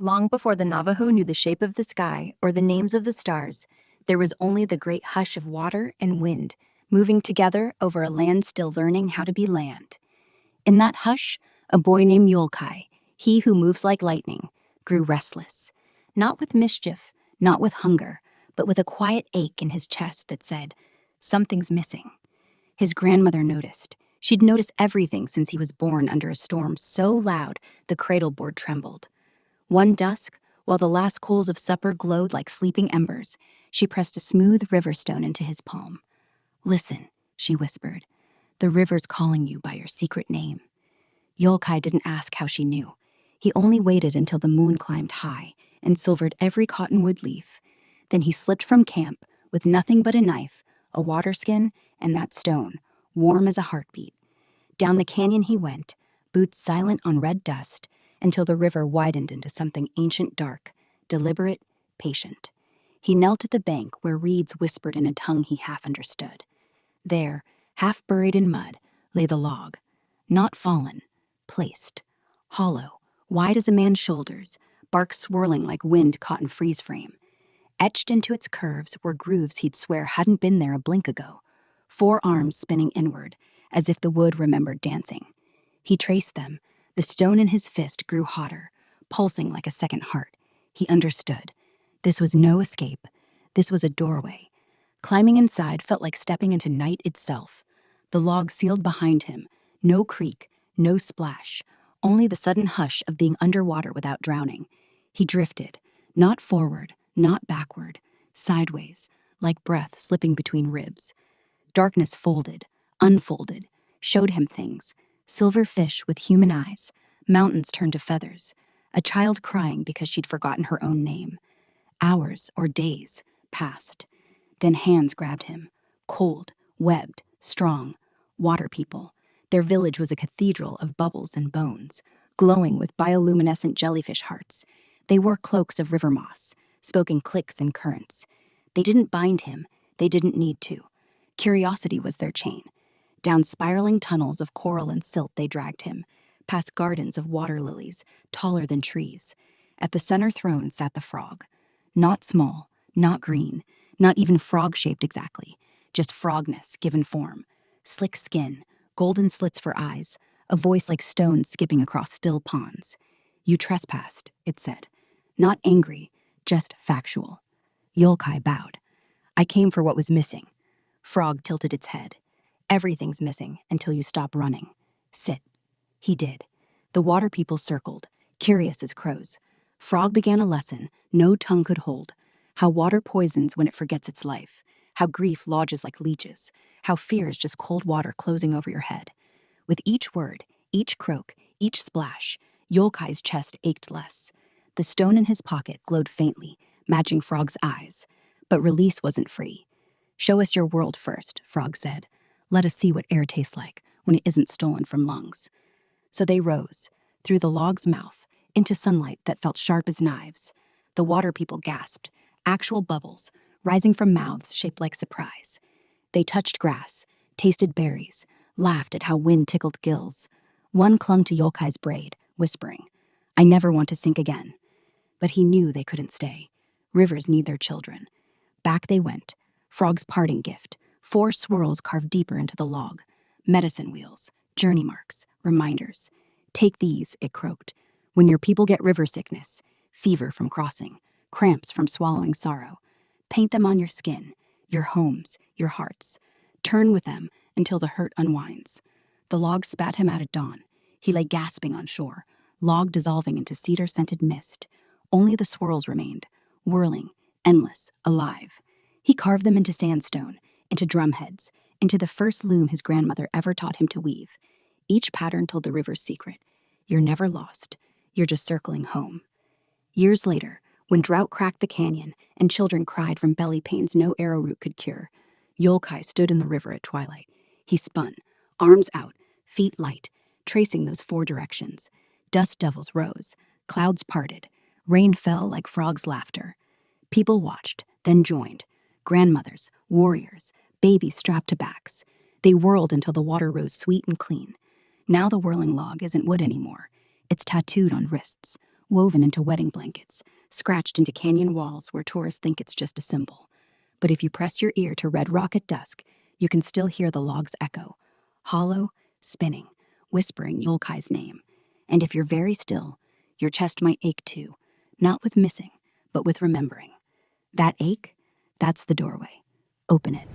Long before the Navajo knew the shape of the sky or the names of the stars, there was only the great hush of water and wind moving together over a land still learning how to be land. In that hush, a boy named Yolkai, he who moves like lightning, grew restless. Not with mischief, not with hunger, but with a quiet ache in his chest that said, "Something's missing." His grandmother noticed. She'd noticed everything since he was born under a storm so loud the cradle board trembled. One dusk, while the last coals of supper glowed like sleeping embers, she pressed a smooth river stone into his palm. "Listen," she whispered. "The river's calling you by your secret name." Yolkai didn't ask how she knew. He only waited until the moon climbed high and silvered every cottonwood leaf. Then he slipped from camp with nothing but a knife, a water skin, and that stone, warm as a heartbeat. Down the canyon he went, boots silent on red dust, until the river widened into something ancient dark, deliberate, patient. He knelt at the bank where reeds whispered in a tongue he half understood. There, half buried in mud, lay the log. Not fallen, placed. Hollow, wide as a man's shoulders, bark swirling like wind caught in freeze frame. Etched into its curves were grooves he'd swear hadn't been there a blink ago. 4 arms spinning inward, as if the wood remembered dancing. He traced them. The stone in his fist grew hotter, pulsing like a second heart. He understood. This was no escape. This was a doorway. Climbing inside felt like stepping into night itself. The log sealed behind him. No creak, no splash, only the sudden hush of being underwater without drowning. He drifted, not forward, not backward, sideways, like breath slipping between ribs. Darkness folded, unfolded, showed him things. Silver fish with human eyes, mountains turned to feathers, a child crying because she'd forgotten her own name. Hours or days passed. Then hands grabbed him, cold, webbed, strong. Water people. Their village was a cathedral of bubbles and bones, glowing with bioluminescent jellyfish hearts. They wore cloaks of river moss, spoke in clicks and currents. They didn't bind him. They didn't need to. Curiosity was their chain. Down spiraling tunnels of coral and silt they dragged him, past gardens of water lilies, taller than trees. At the center throne sat the frog. Not small, not green, not even frog-shaped exactly, just frogness given form. Slick skin, golden slits for eyes, a voice like stones skipping across still ponds. "You trespassed," it said. Not angry, just factual. Yolkai bowed. "I came for what was missing." Frog tilted its head. "Everything's missing until you stop running. Sit." He did. The water people circled, curious as crows. Frog began a lesson no tongue could hold. How water poisons when it forgets its life. How grief lodges like leeches. How fear is just cold water closing over your head. With each word, each croak, each splash, Yolkai's chest ached less. The stone in his pocket glowed faintly, matching Frog's eyes. But release wasn't free. "Show us your world first," Frog said. "Let us see what air tastes like when it isn't stolen from lungs." So they rose, through the log's mouth, into sunlight that felt sharp as knives. The water people gasped, actual bubbles, rising from mouths shaped like surprise. They touched grass, tasted berries, laughed at how wind tickled gills. One clung to Yolkai's braid, whispering, "I never want to sink again." But he knew they couldn't stay. Rivers need their children. Back they went, Frog's parting gift, 4 swirls carved deeper into the log. Medicine wheels, journey marks, reminders. "Take these," it croaked. "When your people get river sickness, fever from crossing, cramps from swallowing sorrow, paint them on your skin, your homes, your hearts. Turn with them until the hurt unwinds." The log spat him out at dawn. He lay gasping on shore, log dissolving into cedar-scented mist. Only the swirls remained, whirling, endless, alive. He carved them into sandstone, into drumheads, into the first loom his grandmother ever taught him to weave. Each pattern told the river's secret. You're never lost. You're just circling home. Years later, when drought cracked the canyon and children cried from belly pains no arrowroot could cure, Yolkai stood in the river at twilight. He spun, arms out, feet light, tracing those 4 directions. Dust devils rose, clouds parted, rain fell like frogs' laughter. People watched, then joined. Grandmothers, warriors, babies strapped to backs. They whirled until the water rose sweet and clean. Now the whirling log isn't wood anymore. It's tattooed on wrists. woven into wedding blankets, scratched into canyon walls where tourists think it's just a symbol. But if you press your ear to Red Rock at dusk, you can still hear the logs echo, hollow, spinning, whispering Yulkai's name. And if you're very still, your chest might ache too, not with missing, but with remembering. That ache, that's the doorway. Open it.